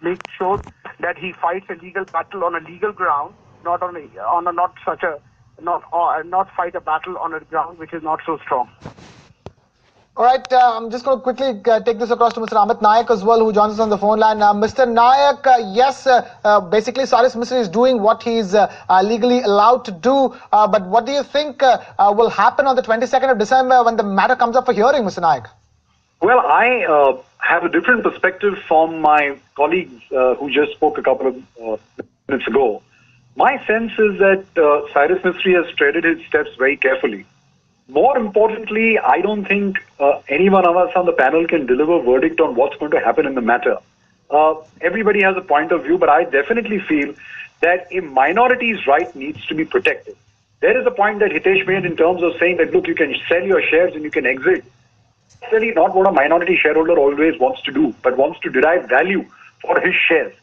make sure that he fights a legal battle on a legal ground, not on a not fight a battle on a ground which is not so strong. All right, I'm just going to quickly take this across to Mr. Amit Nayak as well, who joins us on the phone line. Mr. Nayak, yes, basically Cyrus Mistry is doing what he's legally allowed to do. But what do you think will happen on the 22nd of December when the matter comes up for hearing, Mr. Nayak? Well, I have a different perspective from my colleagues who just spoke a couple of minutes ago. My sense is that Cyrus Mistry has treaded his steps very carefully. More importantly, I don't think any one of us on the panel can deliver a verdict on what's going to happen in the matter. Everybody has a point of view, but I definitely feel that a minority's right needs to be protected. There is a point that Hitesh made in terms of saying that, look, you can sell your shares and you can exit. That's really not what a minority shareholder always wants to do, but wants to derive value for his shares.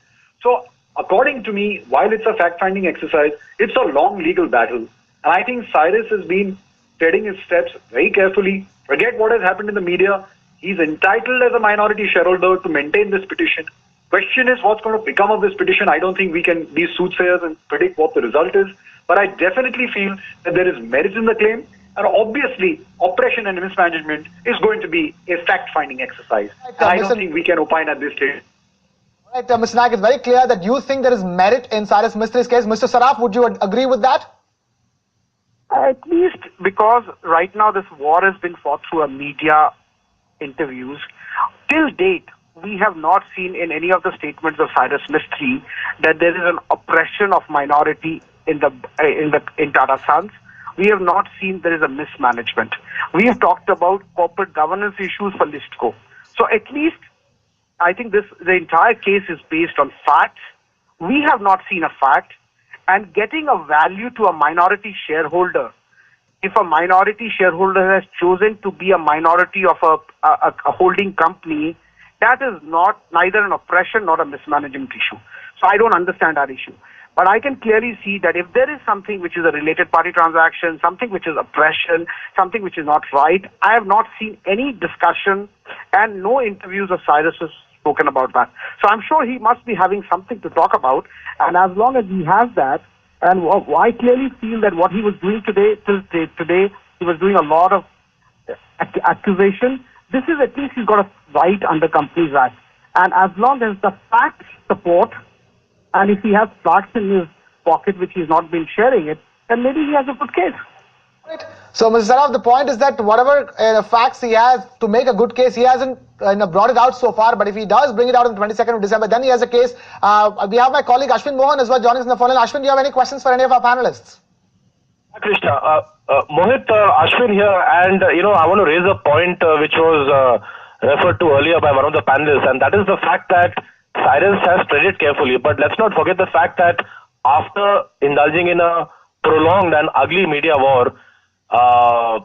So, according to me, while it's a fact-finding exercise, it's a long legal battle. And I think Cyrus has been treading his steps very carefully. Forget what has happened in the media. He's entitled as a minority shareholder to maintain this petition. Question is what's going to become of this petition. I don't think we can be soothsayers and predict what the result is. But I definitely feel that there is merit in the claim. And obviously, oppression and mismanagement is going to be a fact-finding exercise. And I don't think we can opine at this stage. All right, Mr. Nayak, it's very clear that you think there is merit in Cyrus Mistry's case. Mr. Saraf, would you agree with that? At least because right now this war has been fought through a media interviews. Till date, we have not seen in any of the statements of Cyrus Mistry that there is an oppression of minority in Tata Sons. We have not seen there is a mismanagement. We have talked about corporate governance issues for Listco. So at least I think the entire case is based on facts. We have not seen a fact. And getting a value to a minority shareholder, if a minority shareholder has chosen to be a minority of a holding company, that is neither an oppression nor a mismanagement issue. So I don't understand that issue. But I can clearly see that if there is something which is a related party transaction, something which is oppression, something which is not right, I have not seen any discussion and no interviews of Cyrus has spoken about that. So I'm sure he must be having something to talk about. And as long as he has that, and I clearly feel that what he was doing today, he was doing a lot of accusation. This is at least he's got a right under Companies Act. And as long as the facts support, and if he has facts in his pocket which he's not been sharing it, then maybe he has a good case. Right. So, Mr. Saraf, the point is that whatever facts he has to make a good case, he hasn't brought it out so far. But if he does bring it out on the 22nd of December, then he has a case. We have my colleague Ashwin Mohan as well joining us on the phone line. Ashwin, do you have any questions for any of our panelists? Krishna, Mohit, Ashwin here, and I want to raise a point which was referred to earlier by one of the panelists, and that is the fact that Cyrus has treaded carefully. But let's not forget the fact that after indulging in a prolonged and ugly media war,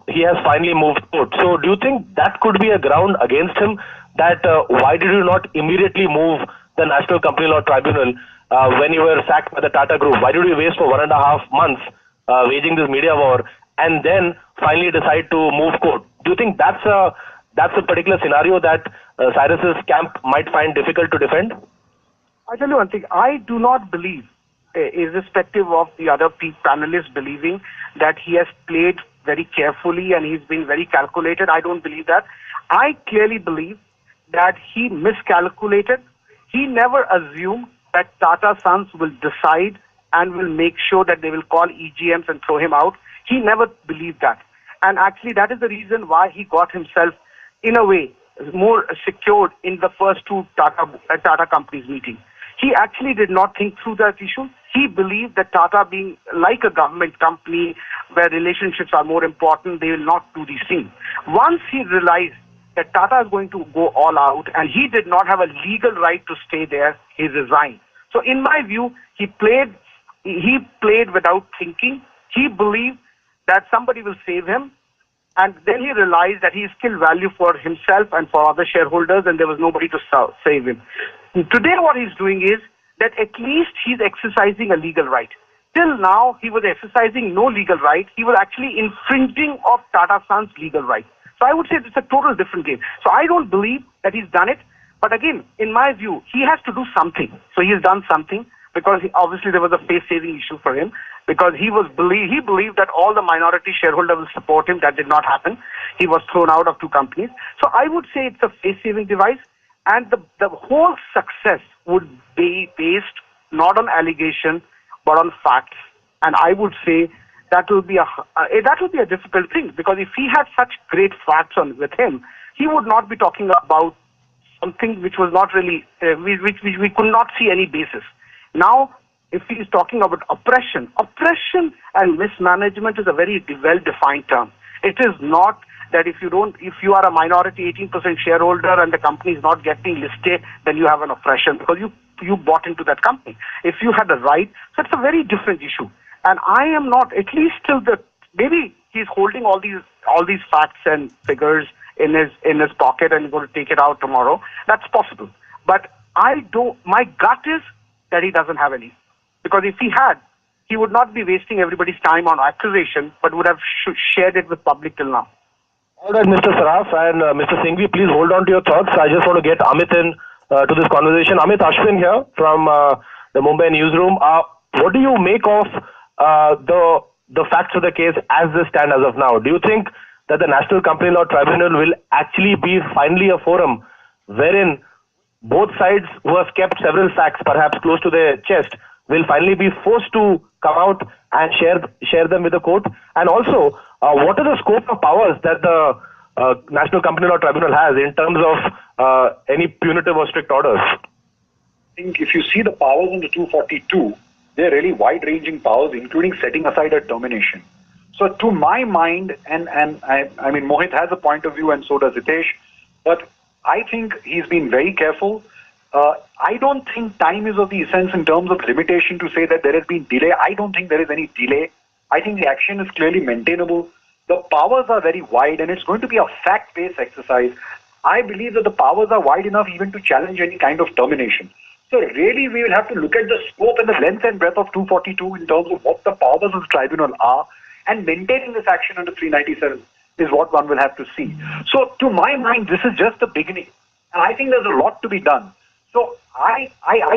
he has finally moved court. So do you think that could be a ground against him? That why did you not immediately move the National Company Law Tribunal when you were sacked by the Tata Group? Why did you wait for 1.5 months waging this media war and then finally decide to move court? Do you think that's a particular scenario that Cyrus's camp might find difficult to defend? I tell you one thing, I do not believe, irrespective of the other panelists believing that he has played very carefully and he's been very calculated. I don't believe that. I clearly believe that he miscalculated. He never assumed that Tata Sons will decide and will make sure that they will call EGMs and throw him out. He never believed that. And actually that is the reason why he got himself, in a way, more secured in the first two Tata companies meeting. He actually did not think through that issue. He believed that Tata, being like a government company where relationships are more important, they will not do these things. Once he realized that Tata is going to go all out and he did not have a legal right to stay there, he resigned. So in my view, he played without thinking. He believed that somebody will save him. And then he realized that he is still value for himself and for other shareholders, and there was nobody to save him. Today what he's doing is that at least he's exercising a legal right. Till now, he was exercising no legal right. He was actually infringing of Tata Sons' legal right. So I would say it's a total different game. So I don't believe that he's done it. But again, in my view, he has to do something. So he's done something because obviously there was a face-saving issue for him because he believed that all the minority shareholders will support him. That did not happen. He was thrown out of 2 companies. So I would say it's a face-saving device, and the whole success would be based not on allegation but on facts. And I would say that will be a difficult thing, because if he had such great facts with him, he would not be talking about something which was not really which we could not see any basis. Now, if he is talking about oppression and mismanagement is a very well-defined term. It is not that if you are a minority 18% shareholder and the company is not getting listed, then you have an oppression because you bought into that company. If you had the right, so it's a very different issue. And I am not, at least till maybe he's holding all these facts and figures in his pocket and going to take it out tomorrow. That's possible. But my gut is that he doesn't have any. Because if he had, he would not be wasting everybody's time on accusation, but would have shared it with public till now. All right, Mr. Saraf and Mr. Singhvi, please hold on to your thoughts. I just want to get Amit in to this conversation. Amit, Ashwin here from the Mumbai newsroom. What do you make of the facts of the case as they stand as of now? Do you think that the National Company Law Tribunal will actually be finally a forum wherein both sides who have kept several facts perhaps close to their chest will finally be forced to come out and share them with the court? And also, what are the scope of powers that the National Company Law Tribunal has in terms of any punitive or strict orders? I think if you see the powers under 242, they're really wide-ranging powers, including setting aside a termination. So to my mind, and I mean, Mohit has a point of view and so does Hitesh, but I think he's been very careful. I don't think time is of the essence in terms of limitation to say that there has been delay. I don't think there is any delay. I think the action is clearly maintainable. The powers are very wide and it's going to be a fact-based exercise. I believe that the powers are wide enough even to challenge any kind of termination. So really we will have to look at the scope and the length and breadth of 242 in terms of what the powers of the tribunal are, and maintaining this action under 397 is what one will have to see. So to my mind, this is just the beginning. And I think there's a lot to be done. So I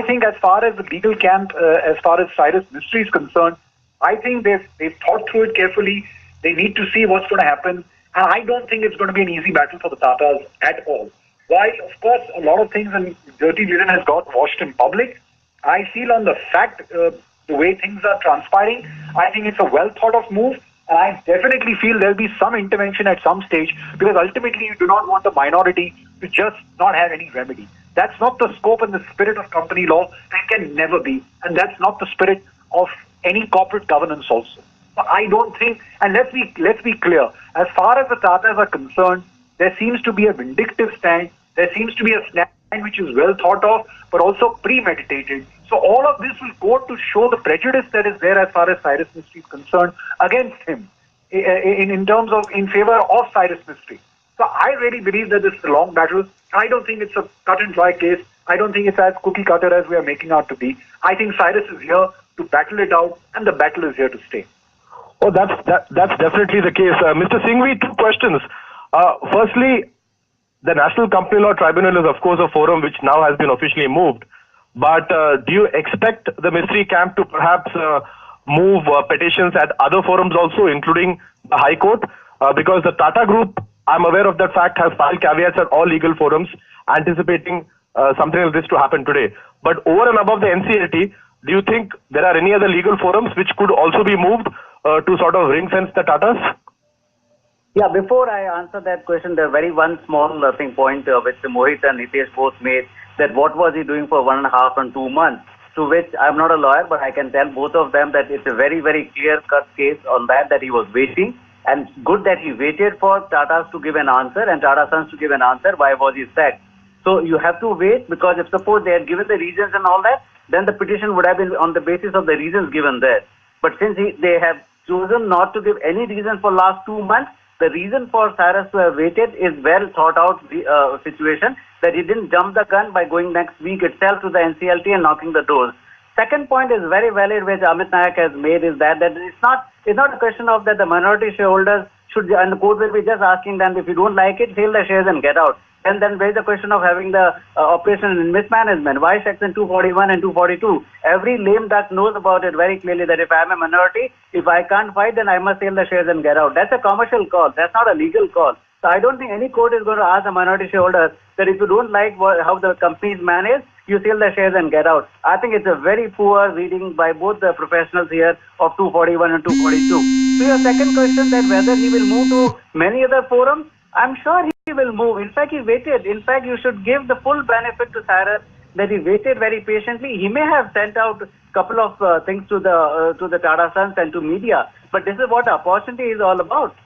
think as far as the legal camp, as far as Cyrus Mistry is concerned, I think they've thought through it carefully. They need to see what's going to happen. And I don't think it's going to be an easy battle for the Tatas at all. While, of course, a lot of things and dirty linen has got washed in public, I feel on the fact, the way things are transpiring, I think it's a well thought of move. And I definitely feel there'll be some intervention at some stage, because ultimately you do not want the minority to just not have any remedy. That's not the scope and the spirit of company law, and can never be. And that's not the spirit of any corporate governance also. So I don't think, and let's be clear, as far as the Tatas are concerned, there seems to be a vindictive stand. There seems to be a stand which is well thought of, but also premeditated. So all of this will go to show the prejudice that is there as far as Cyrus Mistry is concerned against him, in favor of Cyrus Mistry. So I really believe that this is a long battle. I don't think it's a cut and dry case. I don't think it's as cookie cutter as we are making out to be. I think Cyrus is here to battle it out, and the battle is here to stay. Oh, that's definitely the case. Mr. Singhvi, 2 questions. Firstly, the National Company Law Tribunal is, of course, a forum which now has been officially moved. But do you expect the Mistry camp to perhaps move petitions at other forums also, including the High Court? Because the Tata Group, I'm aware of that fact, has filed caveats at all legal forums, anticipating something like this to happen today. But over and above the NCLT, do you think there are any other legal forums which could also be moved to sort of ring-fence the Tatas? Yeah, before I answer that question, there's very one small point which Mohit and Hitesh both made, that what was he doing for 1.5 and 2 months, to which I'm not a lawyer, but I can tell both of them that it's a very, very clear-cut case on that he was waiting, and good that he waited for Tata's to give an answer and Tata Sons to give an answer, why was he sacked. So you have to wait, because if suppose they had given the reasons and all that, then the petition would have been on the basis of the reasons given there. But since they have chosen not to give any reason for last 2 months, the reason for Cyrus to have waited is well thought out situation, that he didn't jump the gun by going next week itself to the NCLT and knocking the doors. Second point is very valid, which Amit Nayak has made, is that it's not a question of that the minority shareholders should, and the court will be just asking them, if you don't like it, sell the shares and get out. And then there is the question of having the operation and mismanagement. Why section 241 and 242? Every lame duck knows about it very clearly that if I am a minority, if I can't fight, then I must sell the shares and get out. That's a commercial call. That's not a legal call. So I don't think any court is going to ask a minority shareholder that if you don't like how the company is managed, you sell the shares and get out. I think it's a very poor reading by both the professionals here of 241 and 242. So your second question that whether he will move to many other forums, I'm sure he will move. In fact, he waited. In fact, you should give the full benefit to Cyrus that he waited very patiently. He may have sent out a couple of things to the Tata Sons and to media, but this is what opportunity is all about.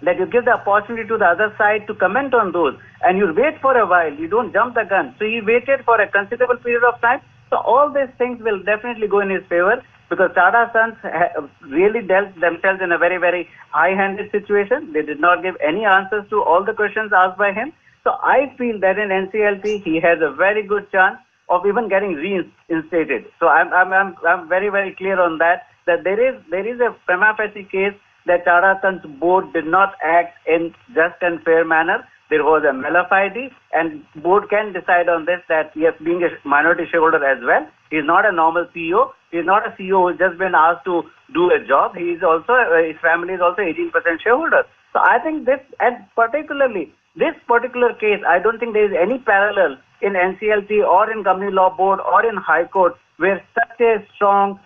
That you give the opportunity to the other side to comment on those, and you wait for a while. You don't jump the gun. So he waited for a considerable period of time. So all these things will definitely go in his favor, because Tata Sons really dealt themselves in a very, very high-handed situation. They did not give any answers to all the questions asked by him. So I feel that in NCLT he has a very good chance of even getting reinstated. So I'm very, very clear on that. That there is a prima facie case that Tata Sons board did not act in just and fair manner. There was a malaf ID, and board can decide on this that yes, being a minority shareholder as well, he is not a normal CEO. He is not a CEO who has just been asked to do a job. He is also, his family is also 18% shareholder. So I think this, and particularly this particular case, I don't think there is any parallel in NCLT or in Company Law Board or in High Court where such a strong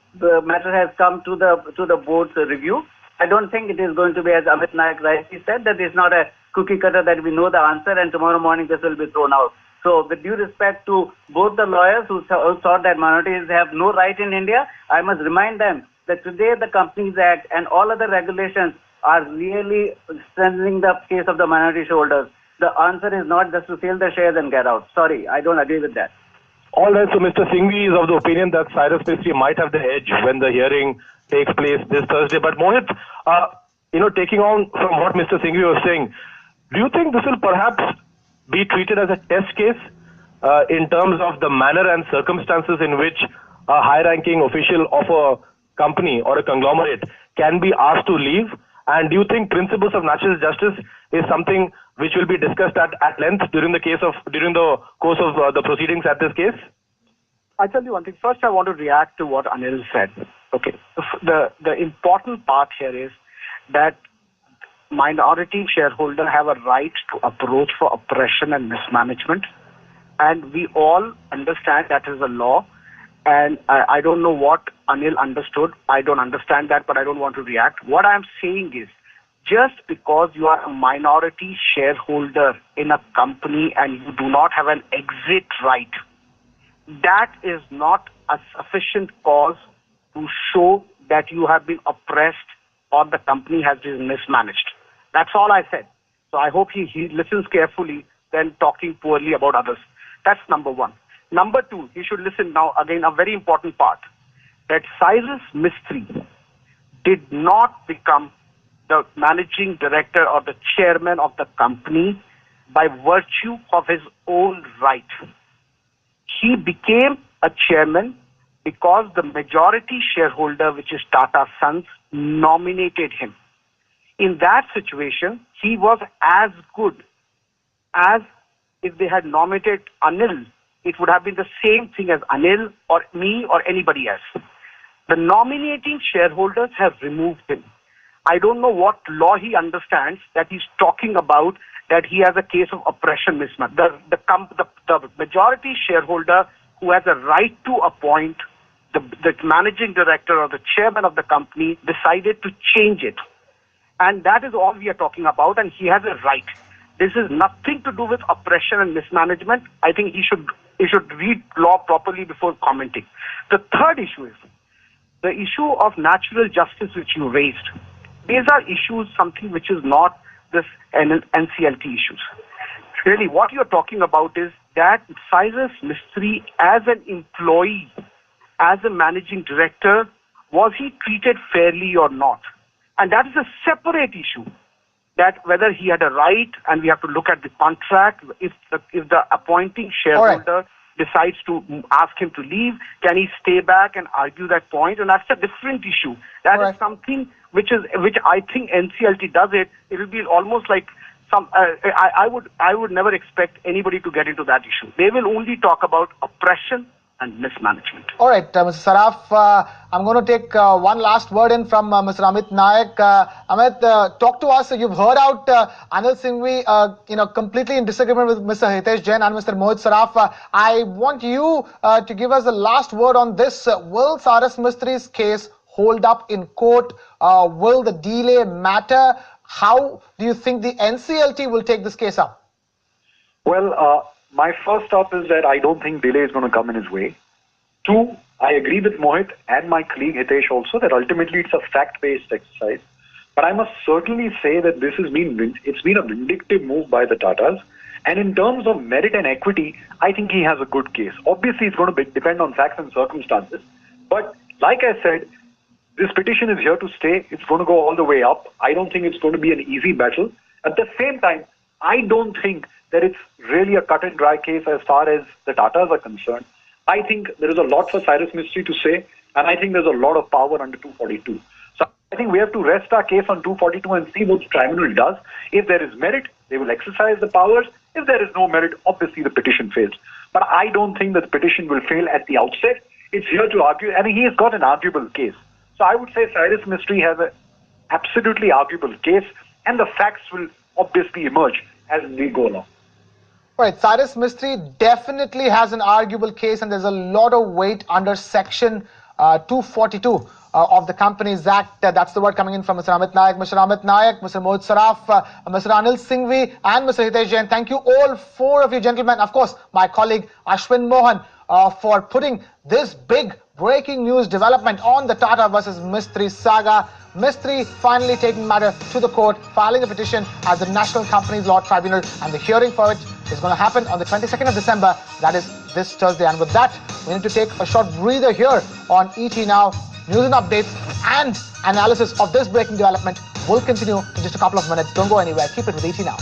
matter has come to the board's review. I don't think it is going to be, as Amit Nayak rightly said, that it's not a cookie cutter that we know the answer and tomorrow morning this will be thrown out. So with due respect to both the lawyers who thought that minorities have no right in India, I must remind them that today the Companies Act and all other regulations are really strengthening the case of the minority shareholders. The answer is not just to sell the shares and get out. Sorry, I don't agree with that. All right, so Mr. Singhvi is of the opinion that Cyrus Mistry might have the edge when the hearing takes place this Thursday. But Mohit, taking on from what Mr. Singhvi was saying, do you think this will perhaps be treated as a test case in terms of the manner and circumstances in which a high-ranking official of a company or a conglomerate can be asked to leave? And do you think principles of natural justice is something which will be discussed at length during the course of the proceedings at this case? I'll tell you one thing. First, I want to react to what Anil said. Okay. The important part here is that minority shareholders have a right to approach for oppression and mismanagement. And we all understand that is a law. And I don't know what Anil understood. I don't understand that, but I don't want to react. What I'm saying is, just because you are a minority shareholder in a company and you do not have an exit right, that is not a sufficient cause to show that you have been oppressed or the company has been mismanaged. That's all I said. So I hope he listens carefully than talking poorly about others. That's number one. Number two, he should listen now, again, a very important part, that Cyrus Mistry did not become the managing director or the chairman of the company by virtue of his own right. He became a chairman because the majority shareholder, which is Tata Sons, nominated him. In that situation, he was as good as if they had nominated Anil. It would have been the same thing as Anil or me or anybody else. The nominating shareholders have removed him. I don't know what law he understands that he's talking about, that he has a case of oppression mismatch. The majority shareholder who has a right to appoint the managing director or the chairman of the company decided to change it. And that is all we are talking about, and he has a right. This is nothing to do with oppression and mismanagement. I think he should read law properly before commenting. The third issue is the issue of natural justice which you raised. These are issues, something which is not this NCLT issues. Really, what you're talking about is that Cyrus Mistry, as an employee, as a managing director, was he treated fairly or not? And that is a separate issue, that whether he had a right, and we have to look at the contract, if the appointing shareholder decides to ask him to leave, can he stay back and argue that point? And that's a different issue. That is something which I think NCLT does it. It will be almost like I would never expect anybody to get into that issue. They will only talk about oppression and mismanagement. All right, Mr. Saraf, I'm going to take one last word in from Mr. Amit Nayak. Amit, talk to us. You've heard out Anil Singhvi, completely in disagreement with Mr. Hitesh Jain and Mr. Mohit Saraf. I want you to give us the last word on this. Will Cyrus Mistry's case hold up in court? Will the delay matter? How do you think the NCLT will take this case up? Well, my first up is that I don't think delay is going to come in his way. Two, I agree with Mohit and my colleague Hitesh also that ultimately it's a fact-based exercise. But I must certainly say that it's been a vindictive move by the Tatas. And in terms of merit and equity, I think he has a good case. Obviously, it's going to depend on facts and circumstances. But like I said, this petition is here to stay. It's going to go all the way up. I don't think it's going to be an easy battle. At the same time, I don't think that it's really a cut and dry case as far as the Tatas are concerned. I think there is a lot for Cyrus Mistry to say, and I think there's a lot of power under 242. So I think we have to rest our case on 242 and see what the tribunal does. If there is merit, they will exercise the powers. If there is no merit, obviously the petition fails. But I don't think that the petition will fail at the outset. It's here to argue, and he has got an arguable case. So I would say Cyrus Mistry has an absolutely arguable case, and the facts will obviously emerge as we go along. Right, Cyrus Mistry definitely has an arguable case, and there's a lot of weight under Section 242 of the Companies Act. That's the word coming in from Mr. Amit Nayak, Mr. Mohit Saraf, Mr. Anil Singhvi, and Mr. Hitesh Jain. Thank you all four of you gentlemen. Of course, my colleague Ashwin Mohan for putting this big breaking news development on the Tata versus Mistry saga. Mistry finally taking matter to the court, filing a petition at the National Companies Law Tribunal, and the hearing for it is going to happen on the 22nd of December. That is this Thursday. And with that, we need to take a short breather here on ET Now. News and updates and analysis of this breaking development will continue in just a couple of minutes. Don't go anywhere. Keep it with ET Now.